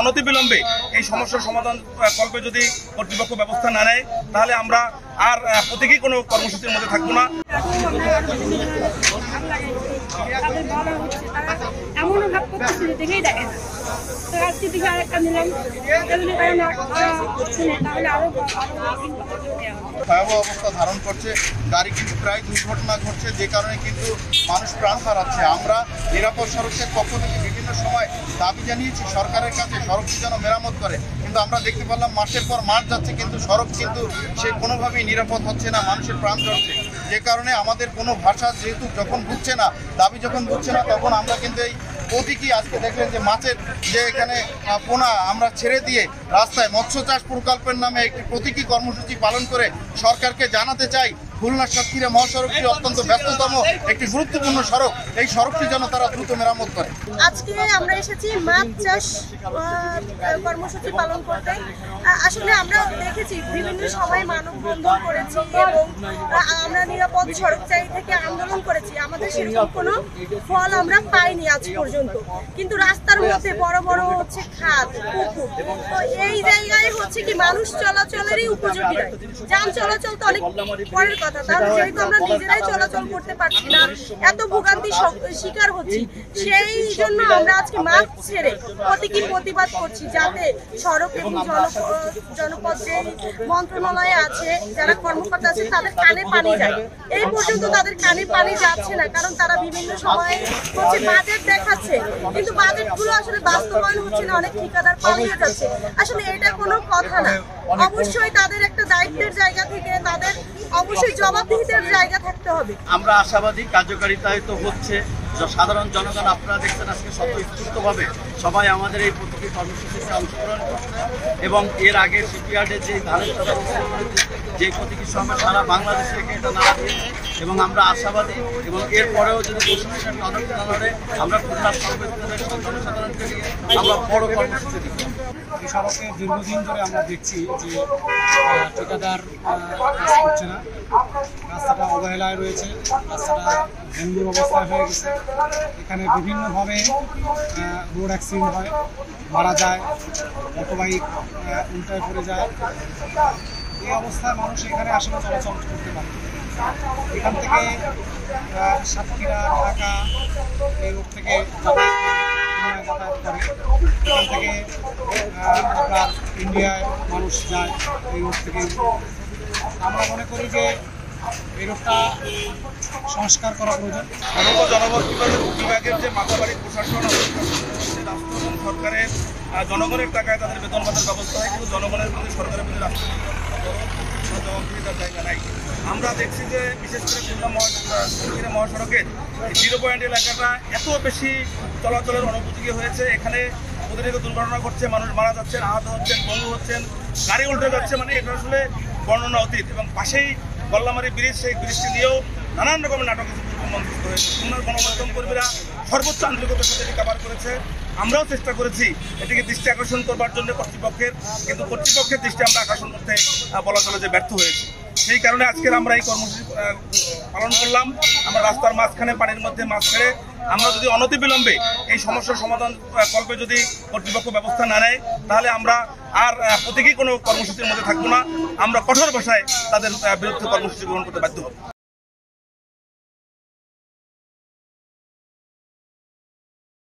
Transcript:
অনতিবিলম্বে এই সমস্যার সমাধান কল্পে যদি কর্তৃপক্ষ ব্যবস্থা না নেয় তাহলে আমরা আর প্রতীকী কোনো কর্মসূচির মধ্যে থাকবো না। ভয়াবহ অবস্থা ধারণ করছে, গাড়ি কিন্তু প্রায় দুর্ঘটনা ঘটছে, যে কারণে কিন্তু মানুষ প্রাণ হারাচ্ছে। আমরা নিরাপদ সড়কের পক্ষ থেকে বিভিন্ন সময় দাবি জানিয়েছি সরকারের কাছে সড়কটি যেন মেরামত করে, কিন্তু আমরা দেখতে পারলাম মাসের পর মাস যাচ্ছে কিন্তু সড়ক কিন্তু সে কোনোভাবেই নিরাপদ হচ্ছে না, মানুষের প্রাণ ঝরছে। যে কারণে আমাদের কোনো ভাষা যেহেতু যখন বুঝছে না, দাবি যখন বুঝছে না, তখন আমরা কিন্তু এই প্রতীকী আজকে দেখলেন যে মাছের যে এখানে পোনা আমরা ছেড়ে দিয়ে রাস্তায় মৎস্য চাষ প্রকল্পের নামে একটি প্রতীকী কর্মসূচি পালন করে সরকারকে জানাতে চাই খুলনা সাতক্ষীরা মহাসড়কটি অত্যন্ত ব্যস্ততম একটি গুরুত্বপূর্ণ সড়ক, এই সড়কটি যেন তারা দ্রুত মেরামত করে। আজকে আমরা এসেছি মাছ চাষ কর্মসূচি পালন করতে। আসলে আমরা দেখেছি বিভিন্ন সময় মানববন্ধন করেছি এবং আমরা নিরাপদ সড়ক চাই থেকে আন্দোলন করেছি, আমাদের সেরকম কোনো ফল আমরা পাইনি আজ পর্যন্ত। কিন্তু রাস্তার মধ্যে বড় বড় হচ্ছে খাদ, পুকুর, তো এই জায়গায় হচ্ছে কি মানুষ চলাচলেরই উপযোগী নয়। যান চলাচল তো অনেক পরের কথা, তাহলে যেহেতু আমরা নিজেরাই চলাচল করতে পারছি না, এত ভোগান্তি শিকার হচ্ছি, সেই জন্য আমরা আজকে মাছ ছেড়ে প্রতীকী প্রতিবাদ করছি যাতে সড়ক এবং জনপদ যে মন্ত্রণালয়ে আছে, যারা কর্মকর্তা আছে, তাদের কানে পানি যায়। এই পর্যন্ত তাদের কানে পানি যাচ্ছে না, কারণ তারা বিভিন্ন সময়ে হচ্ছে বাজেট দেখাচ্ছে, কিন্তু বাজেটগুলো আসলে বাস্তবায়ন হচ্ছে না, অনেক ঠিকাদার পালিয়ে যাচ্ছে। আসলে এটা কোনো কথা না। অবশ্যই তাদের একটা দায়িত্বের জায়গা থেকে তাদের অবশ্যই জবাবদিহিতার জায়গা থাকতে হবে। আমরা আশাবাদী কার্যকারিতায় তো হচ্ছে, সাধারণ জনগণ আপনারা দেখছেন আজকে স্বতঃস্ফূর্তভাবে সবাই আমাদের এই প্রতীকী কর্মসূচিতে অংশগ্রহণ করছে এবং এর আগে শিপইয়ার্ডে যে ধানের যে প্রতীকী সময় সারা বাংলাদেশে এটা নাড়া দিয়েছে এবং আমরা আশাবাদী এবং এরপরেও যদি প্রশাসন তদন্ত না করে আমরা খুলনা জনসাধারণকে নিয়ে আমরা বড় কর্মসূচি দিব। এই সড়কে দীর্ঘদিন ধরে আমরা দেখছি যে ঠিকাদার কাজ করছে না, রাস্তাটা অবহেলায় রয়েছে, রাস্তাটা ভঙ্গুর অবস্থায় হয়ে গেছে। এখানে বিভিন্নভাবে রোড অ্যাক্সিডেন্ট হয়, মারা যায়, মোটরবাইক উল্টায় পড়ে যায়। এই অবস্থায় মানুষ এখানে আসলে চলাচল করতে পারে। এখান থেকে সাতক্ষীরা, ঢাকা এই রোড থেকে যাতায়াত করে, এখান থেকে আপনার ইন্ডিয়ায় মানুষ যায় এই রোড থেকে। আমরা মনে করি যে এই রোডটা সংস্কার করা প্রয়োজন। জনবল বিভাগের যে মাথাবাড়ি প্রশাসন সরকারের জনগণের টাকায় তাদের বেতন ভাতার ব্যবস্থা হয়, কিন্তু জনগণের প্রতি সরকারের প্রতি জবাবদিহিতার জায়গা নাই। আমরা দেখছি যে বিশেষ করে খুলনা মহাসড়কের 0 পয়েন্ট এলাকাটা এত বেশি চলাচলের অনুপযোগী হয়েছে, এখানে প্রতিনিয়ত দুর্ঘটনা ঘটছে, মানুষ মারা যাচ্ছেন, আহত হচ্ছেন, পঙ্গু হচ্ছেন, গাড়ি উল্টে যাচ্ছে, মানে এটা আসলে বর্ণনা অতীত। এবং পাশেই গল্লামারি ব্রিজ, সেই ব্রিজটি নিয়েও নানান রকমের নাটক মঞ্চস্থ হয়েছে। খুলনার গণমাধ্যম কর্মীরা সর্বোচ্চ আন্তরিকতার সাথে এটি কভার করেছে। আমরাও চেষ্টা করেছি এটিকে দৃষ্টি আকর্ষণ করবার জন্য কর্তৃপক্ষের, কিন্তু কর্তৃপক্ষের দৃষ্টি আমরা আকর্ষণ করতে বলা চলে যে ব্যর্থ হয়েছে। সেই কারণে আজকের আমরা এই কর্মসূচি পালন করলাম। আমরা রাস্তার মাঝখানে পানির মধ্যে মাছ ছেড়ে আমরা যদি অনতিবিলম্বে এই সমস্যার সমাধান কল্পে যদি কর্তৃপক্ষ ব্যবস্থা না নেয় তাহলে আমরা আর প্রতীকী কোনো কর্মসূচির মধ্যে থাকবো না। আমরা কঠোর ভাষায় তাদের বিরুদ্ধে কর্মসূচি গ্রহণ করতে বাধ্য হব।